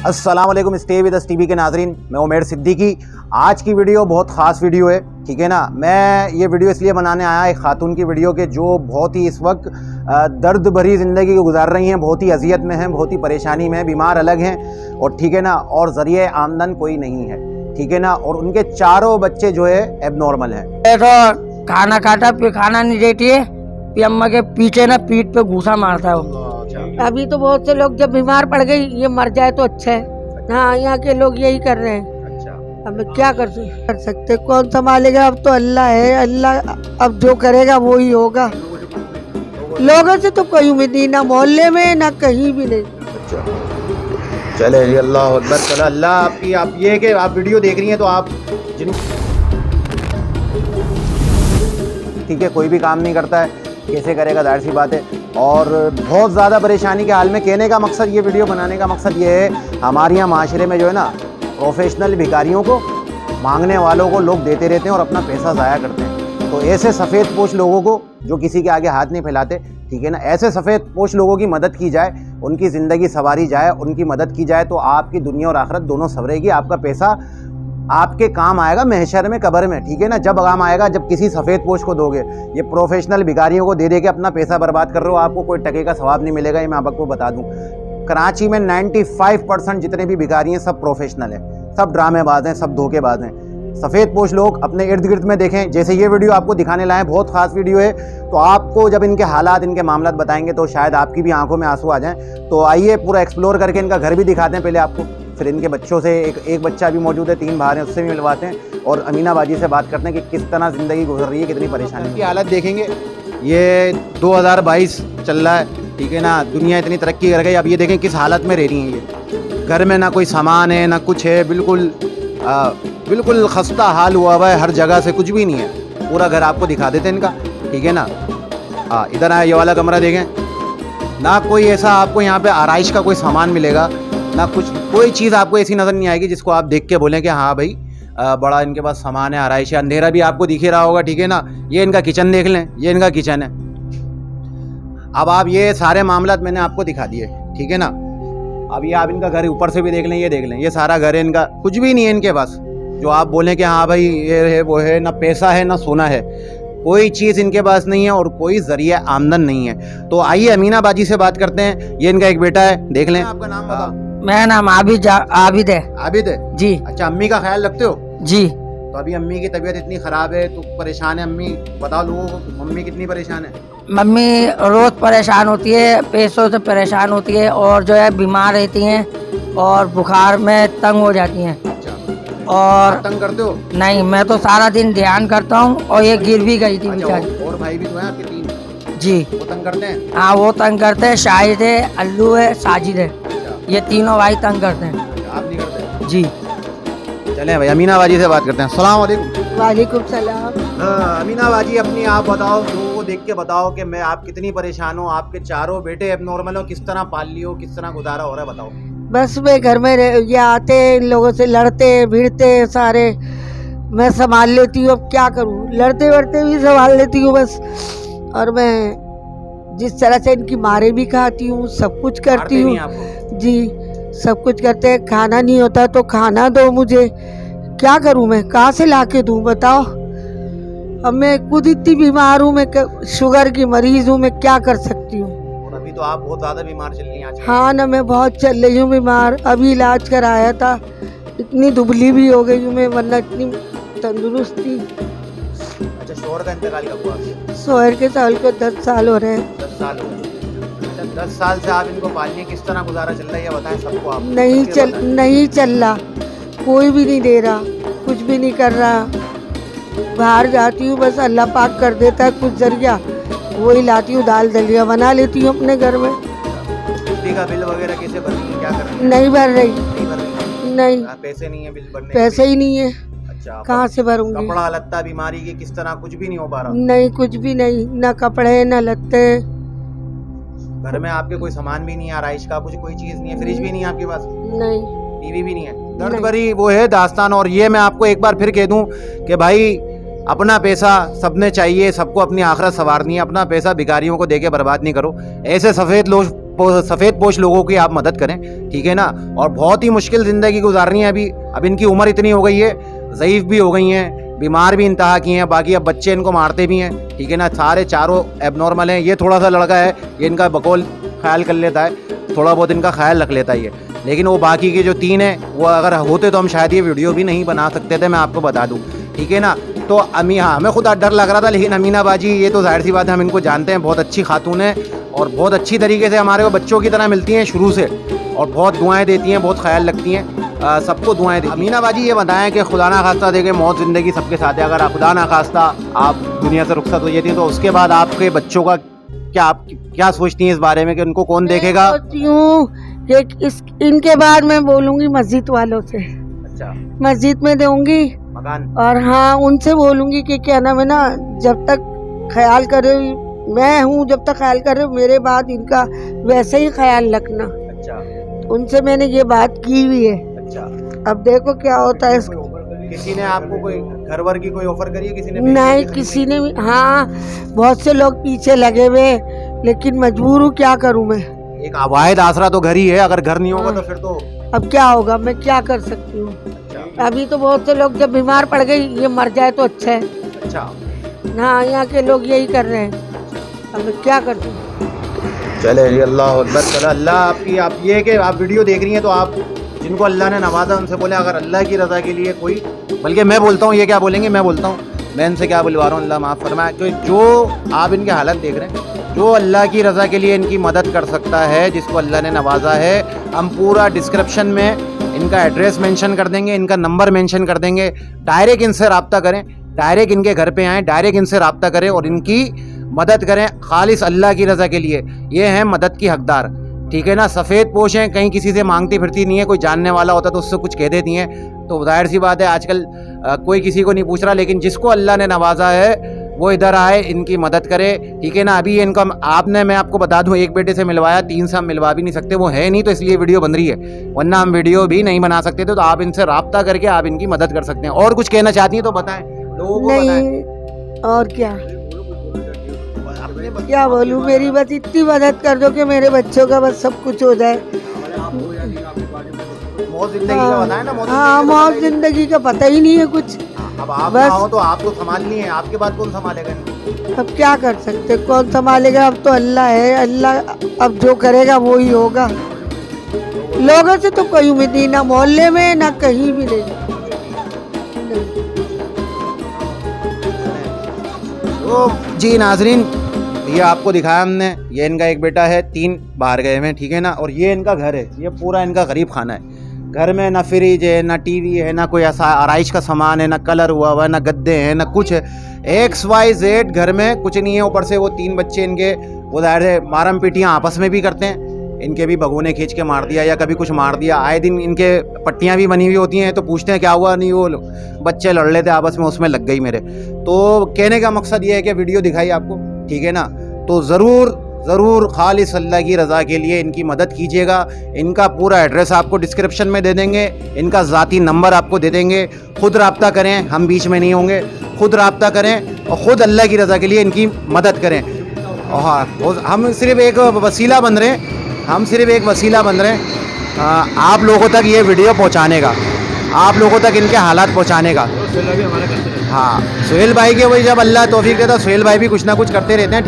अस्सलाम वालेकुम stay with us TV के नाजरीन, मैं उमेर सिद्दीकी। आज की वीडियो बहुत ख़ास वीडियो है, ठीक है ना। मैं ये वीडियो इसलिए बनाने आया एक ख़ातून की वीडियो के जो बहुत ही इस वक्त दर्द भरी ज़िंदगी गुजार रही हैं, बहुत ही अजियत में हैं, बहुत ही परेशानी में हैं, बीमार अलग हैं और ठीक है ना, और ज़रिए आमदन कोई नहीं है, ठीक है ना। और उनके चारों बच्चे जो है एबनॉर्मल हैं। तो खाना खाता फिर खाना नहीं देती है, फिर अम्मा के पीछे ना पीठ पे घूसा मारता है वो। अभी तो बहुत से लोग जब बीमार पड़ गई ये मर जाए तो अच्छा है। हाँ, यहाँ के लोग यही कर रहे हैं। अब क्या कर सकते, कौन संभालेगा? अब तो अल्लाह है, अल्लाह अब जो करेगा वो ही होगा। लोगों से तो कोई उम्मीद नहीं, ना मोहल्ले में ना कहीं भी नहीं। चले जी, अल्लाह अकबर। चलो अल्लाह आपकी, आप ये कि आप वीडियो देख रही हैं तो आप जिन ठीक है, कोई भी काम नहीं करता है, कैसे करेगा, जाहिर सी बात है। और बहुत ज़्यादा परेशानी के हाल में, कहने का मकसद, ये वीडियो बनाने का मकसद ये है, हमारे यहाँ माशरे में जो है ना, प्रोफेशनल भिखारियों को, मांगने वालों को लोग देते रहते हैं और अपना पैसा ज़ाया करते हैं। तो ऐसे सफ़ेद पोश लोगों को, जो किसी के आगे हाथ नहीं फैलाते, ठीक है ना, ऐसे सफ़ेद पोश लोगों की मदद की जाए, उनकी ज़िंदगी संवारी जाए, उनकी मदद की जाए, तो आपकी दुनिया और आखिरत दोनों संवरेगी। आपका पैसा आपके काम आएगा महशर में, कब्र में, ठीक है ना। जब काम आएगा जब किसी सफ़ेद पोश को दोगे। ये प्रोफेशनल भिखारियों को दे के अपना पैसा बर्बाद कर रहे हो, आपको कोई टके का सवाब नहीं मिलेगा। ये मैं आपको बता दूं, कराची में 95% जितने भी भिखारी हैं सब प्रोफेशनल हैं, सब ड्रामेबाज हैं, सब धोखेबाज हैं। सफ़ेद पोश लोग अपने इर्द गिर्द में देखें, जैसे ये वीडियो आपको दिखाने लाए, बहुत ख़ास वीडियो है। तो आपको जब इनके हालात, इनके मामलात बताएंगे तो शायद आपकी भी आंखों में आंसू आ जाएं। तो आइए पूरा एक्सप्लोर करके इनका घर भी दिखाते हैं पहले आपको, फिर इनके बच्चों से, एक बच्चा भी मौजूद है, 3 भाई हैं, उससे भी मिलवाते हैं और अमीना बाजी से बात करते हैं कि किस तरह ज़िंदगी गुजर रही है, कितनी परेशानी की हालत देखेंगे। ये 2022 चल रहा है, ठीक है ना, दुनिया इतनी तरक्की कर गई, अब ये देखें किस हालत में रह रही हैं ये। घर में ना कोई सामान है, ना कुछ है, बिल्कुल खस्ता हाल हुआ है, हर जगह से कुछ भी नहीं है। पूरा घर आपको दिखा देते हैं इनका, ठीक है ना। हाँ, इधर आए, ये वाला कमरा देखें, ना कोई ऐसा आपको यहाँ पे आराइश का कोई सामान मिलेगा, ना कुछ, कोई चीज़ आपको ऐसी नज़र नहीं आएगी जिसको आप देख के बोलें कि हाँ भाई बड़ा इनके पास सामान है, आराइश है। अंधेरा भी आपको दिख ही रहा होगा, ठीक है ना। ये इनका किचन देख लें, ये इनका किचन है। अब आप ये सारे मामलात मैंने आपको दिखा दिए, ठीक है ना। अब ये आप इनका घर ऊपर से भी देख लें, ये देख लें, ये सारा घर है इनका, कुछ भी नहीं है इनके पास जो आप बोलें कि हाँ भाई ये है वो है। ना पैसा है ना सोना है, कोई चीज़ इनके पास नहीं है और कोई ज़रिया आमदन नहीं है। तो आइए अमीना बाजी से बात करते हैं। ये इनका एक बेटा है, देख लें। आपका नाम बताओ। मेरा नाम आबिद है। आबिद है जी। अच्छा, अम्मी का ख्याल रखते हो जी? तो अभी अम्मी की तबीयत इतनी ख़राब है तो परेशान है अम्मी, बताओ लोगों को, मम्मी कितनी परेशान है? मम्मी रोज़ परेशान होती है, पैसों से परेशान होती है और जो है बीमार रहती हैं और बुखार में तंग हो जाती हैं। और तंग करते हो? नहीं, मैं तो सारा दिन ध्यान करता हूँ और ये गिर भी गई थी बेचारी। और भाई भी तो हैं आपके 3? जी। वो तंग करते हैं? हाँ, वो तंग करते हैं, शाहिद है, अल्लू है, साजिद है, ये तीनों भाई तंग करते हैं। आप नहीं करते? जी। चलें भाई, अमीना बाजी से बात करते हैं। अस्सलाम वालेकुम। वालेकुम सलाम। अमीना बाजी, अपनी आप बताओ, लोगों को देख के बताओ कि मैं, आप कितनी परेशान हो, आपके चारों बेटे एबनॉर्मल हो, किस तरह पाल लियो, किस तरह गुजारा हो रहा है, बताओ। बस मैं घर में ये आते हैं, इन लोगों से लड़ते भिड़ते सारे, मैं संभाल लेती हूँ। अब क्या करूँ, लड़ते वड़ते भी संभाल लेती हूँ बस। और मैं जिस तरह से इनकी मारे भी खाती हूँ, सब कुछ करती हूँ जी, सब कुछ करते हैं। खाना नहीं होता तो खाना दो मुझे, क्या करूँ मैं, कहाँ से ला के दूँ बताओ। अब मैं खुद इतनी बीमार हूँ, मैं शुगर की मरीज हूँ, मैं क्या कर सकती हूँ। अभी तो आप बहुत ज़्यादा बीमार चल रही हैं आज। हाँ ना, मैं बहुत चल रही हूँ बीमार, अभी इलाज कराया था, इतनी दुबली भी हो गई हूँ मैं, वरना इतनी तंदुरुस्त थी। अच्छा, शोहर का इंतकाल कब हुआ? शोहर के साल को 10 साल हो रहे हैं। 10 साल हो गए। अच्छा, 10 साल से आप इनको पालिए, किस तरह गुजारा चल रहा है ये बताएं सबको आप। नहीं चल रहा, कोई भी नहीं दे रहा, कुछ भी नहीं कर रहा। बाहर जाती हूँ, बस अल्लाह पाक कर देता है कुछ जरिया, वही लाती हूँ, दाल दलिया बना लेती हूँ अपने घर में। बिजली का बिल वगैरह कैसे भर रही है, क्या कर रही है? नहीं भर रही। नहीं, पैसे नहीं है बिल भरने? पैसे ही नहीं है। अच्छा, कहाँ से भरूंगी? कपड़ा लत्ता, बीमारी की किस तरह, कुछ भी नहीं हो पा रहा? नहीं, कुछ भी नहीं, ना कपड़े ना लत्ते। घर में आपके कोई सामान भी नहीं है, आराइश का कुछ, कोई चीज नहीं है, फ्रिज भी नहीं है आपके पास? नहीं। टीवी भी नहीं है? दर्द भरी वो है दास्तान। और ये मैं आपको एक बार फिर कह दूं कि भाई, अपना पैसा सबने चाहिए, सबको अपनी आखिरत संवारनी है, अपना पैसा भिखारियों को देके बर्बाद नहीं करो। ऐसे सफ़ेद सफ़ेद पोश लोगों की आप मदद करें, ठीक है ना। और बहुत ही मुश्किल ज़िंदगी गुजारनी है अभी। अब इनकी उम्र इतनी हो गई है, ज़ईफ़ भी हो गई हैं, बीमार भी इंतहा की हैं, बाकी अब बच्चे इनको मारते भी हैं, ठीक है ना। सारे चारों एबनॉर्मल हैं। ये थोड़ा सा लड़का है, ये इनका बकौल ख्याल कर लेता है, थोड़ा बहुत इनका ख्याल रख लेता है ये, लेकिन वो बाकी के जो 3 हैं वो अगर होते तो हम शायद ये वीडियो भी नहीं बना सकते थे, मैं आपको बता दूं, ठीक है ना। तो हाँ, हमें खुद डर लग रहा था, लेकिन अमीना बाजी ये तो जाहिर सी बात है, हम इनको जानते हैं, बहुत अच्छी खातून है और बहुत अच्छी तरीके से हमारे को बच्चों की तरह मिलती हैं शुरू से, और बहुत दुआएं देती हैं, बहुत ख्याल रखती हैं, सबको दुआएं देती हैं। अमीना बाजी ये बताएं कि खुदा ना खास्ता देखे मौत ज़िंदगी सबके साथ है, अगर खुदा ना खास्ता आप दुनिया से रुखसत हो जाती हैं तो उसके बाद आपके बच्चों का आप क्या सोचती हैं इस बारे में कि उनको कौन देखेगा? सोचती हूँ कि इनके बाद मैं बोलूँगी मस्जिद वालों से, अच्छा, मस्जिद में दूंगी मकान, और हाँ उनसे बोलूँगी कि क्या नाम है ना, जब तक ख्याल करे मैं हूँ, जब तक ख्याल करे मेरे बाद इनका वैसे ही ख्याल रखना। अच्छा, उनसे मैंने ये बात की हुई है। अच्छा, अब देखो क्या होता है। किसी ने आपको कोई घर वर की कोई ऑफर करी है? किसी ने नहीं, किसी ने भी, हाँ बहुत से लोग पीछे लगे हुए, लेकिन मजबूर हूँ, क्या करूँ मैं। एक वाहिद आसरा तो घर ही है, अगर घर नहीं होगा तो फिर तो अब क्या होगा, मैं क्या कर सकती हूँ। अभी तो बहुत से लोग जब बीमार पड़ गए, ये मर जाए तो अच्छा है। अच्छा, हाँ, यहाँ के लोग यही कर रहे हैं, अब मैं क्या कर दूँ। चले जी, अल्लाह अकबर। चलो अल्लाह आपकी, आप ये कि आप वीडियो देख रही हैं तो आप जिनको अल्लाह ने नवाजा उनसे बोले अगर अल्लाह की रज़ा के लिए कोई, बल्कि मैं बोलता हूँ, ये क्या बोलेंगे, मैं बोलता हूँ, मैं इनसे क्या बुलवा रहा हूँ, अल्लाह माफ़ फरमाए, कि जो आप इनके हालत देख रहे हैं, जो अल्लाह की रज़ा के लिए इनकी मदद कर सकता है, जिसको अल्लाह ने नवाजा है, हम पूरा डिस्क्रिप्शन में इनका एड्रेस मेंशन कर देंगे, इनका नंबर मेंशन कर देंगे। डायरेक्ट इनसे रब्ता करें, डायरेक्ट इनके घर पे आएँ, डायरेक्ट इनसे रब्ता करें और इनकी मदद करें खालिस अल्लाह की रज़ा के लिए। ये हैं मदद की हकदार, ठीक है ना। सफ़ेद पोश हैं, कहीं किसी से मांगती फिरती नहीं है, कोई जानने वाला होता तो उससे कुछ कह देती हैं, तो जाहिर सी बात है आजकल कोई किसी को नहीं पूछ रहा, लेकिन जिसको अल्लाह ने नवाजा है वो इधर आए, इनकी मदद करे, ठीक है ना। अभी इनका आपने, मैं आपको बता दूं, एक बेटे से मिलवाया, 3 से हम मिलवा भी नहीं सकते, वो है नहीं तो इसलिए वीडियो बन रही है, वरना हम वीडियो भी नहीं बना सकते थे। तो आप इनसे रब्ता करके आप इनकी मदद कर सकते हैं। और कुछ कहना चाहती हैं तो बताएं, लोगों को नहीं और क्या बोलूँ, मेरी बस इतनी मदद कर दो कि मेरे बच्चों का बस सब कुछ हो जाए। मौत जिंदगी का बताएं ना। हाँ, मौत जिंदगी का पता ही नहीं है कुछ। अब आप बस हो तो आपको संभालनी है, आपके बाद कौन संभालेगा? अब क्या कर सकते, कौन संभालेगा, अब तो अल्लाह है, अल्लाह अब जो करेगा वो ही होगा। लोगों से तो कोई उम्मीद नहीं, ना मोहल्ले में ना कहीं भी नहीं। तो जी नाजरीन, ये आपको दिखाया हमने, ये इनका एक बेटा है, 3 बाहर गए हुए हैं, ठीक है ना। और ये इनका घर है, ये पूरा इनका गरीब खाना है। घर में ना फ्रिज है, ना टीवी है, ना कोई ऐसा आराइश का सामान है, ना कलर हुआ हुआ है, ना गद्दे हैं, ना कुछ है। XYZ घर में कुछ नहीं है। ऊपर से वो 3 बच्चे इनके, वो जाहिर है मारम पीटियाँ आपस में भी करते हैं, इनके भी भगोने खींच के मार दिया या कभी कुछ मार दिया। आए दिन इनके पट्टियाँ भी बनी हुई होती हैं, तो पूछते हैं क्या हुआ, नहीं वो बच्चे लड़ लेते आपस में, उसमें लग गई मेरे। तो कहने का मकसद ये है कि वीडियो दिखाई आपको, ठीक है ना। तो ज़रूर खालिस अल्लाह की रज़ा के लिए इनकी मदद कीजिएगा। इनका पूरा एड्रेस आपको डिस्क्रिप्शन में दे देंगे, इनका ज़ाती नंबर आपको दे देंगे। खुद रब्ता करें, हम बीच में नहीं होंगे, खुद रब्ता करें और ख़ुद अल्लाह की रज़ा के लिए इनकी मदद करें। और हाँ, हम सिर्फ एक वसीला बन रहे हैं, हम सिर्फ एक वसीला बन रहे हैं आप लोगों तक ये वीडियो पहुँचाने का, आप लोगों तक इनके हालात पहुँचाने का। हाँ, सुहेल भाई के वही जब अल्लाह तौफीक देता, सुहेल भाई भी कुछ ना कुछ करते रहते हैं,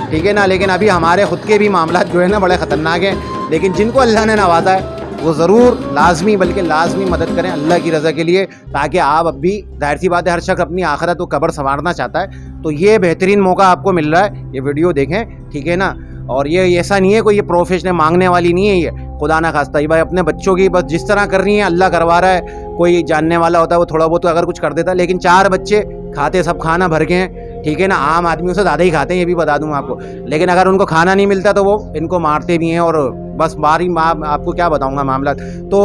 ठीक है ना। लेकिन अभी हमारे ख़ुद के भी मामला जो है ना बड़े ख़तरनाक हैं, लेकिन जिनको अल्लाह ने नवाजा है वो ज़रूर लाजमी, बल्कि लाजमी मदद करें अल्लाह की रज़ा के लिए, ताकि आप अब भी, जाहिर सी बात है हर शख्स अपनी आखिरत व कब्र संवारना चाहता है, तो ये बेहतरीन मौका आपको मिल रहा है, ये वीडियो देखें, ठीक है ना। और ये ऐसा नहीं है कोई ये प्रोफेशनल मांगने वाली नहीं है, ये खुदा ना खास्ता, ये भाई अपने बच्चों की बस जिस तरह कर रही है अल्लाह करवा रहा है। कोई जानने वाला होता है वो थोड़ा बहुत तो अगर कुछ कर देता, लेकिन 4 बच्चे खाते सब खाना भर के हैं, ठीक है ना। आम आदमियों से ज़्यादा ही खाते हैं, ये भी बता दूँ आपको। लेकिन अगर उनको खाना नहीं मिलता तो वो इनको मारते भी हैं, और बस बारी आपको क्या बताऊँगा मामला। तो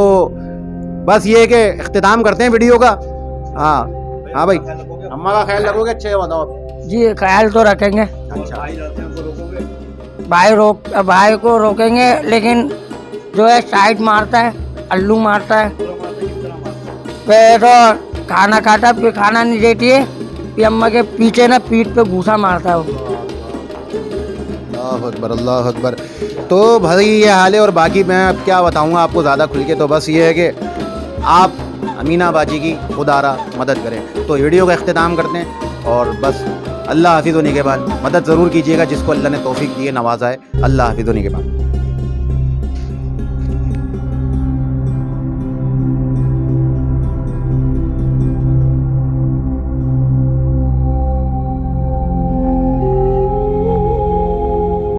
बस ये कि इख्तिताम करते हैं वीडियो का। हाँ भाई, अम्मा का ख्याल रखोगे? अच्छे बताओ जी, ख्याल तो रखेंगे। अच्छा, भाई को रोकेंगे, लेकिन जो है साइड मारता है, अल्लू मारता है, फिर खाना खाता, फिर खाना नहीं देती है, फिर अम्मा के पीछे ना पीठ पे भूसा मारता है वो। अल्लाह अकबर, अल्लाह अकबर। तो भाई ये हाल है, और बाकी मैं अब क्या बताऊँगा आपको ज़्यादा खुल के। तो बस ये है कि आप अमीना बाजी की खुदारा मदद करें। तो वीडियो का अख्तिताम करते हैं, और बस अल्लाह हाफिज़ होने के बाद मदद ज़रूर कीजिएगा, जिसको अल्लाह ने तौफीक दी है, नवाजा है। अल्लाह हाफिज़ होने के बाद।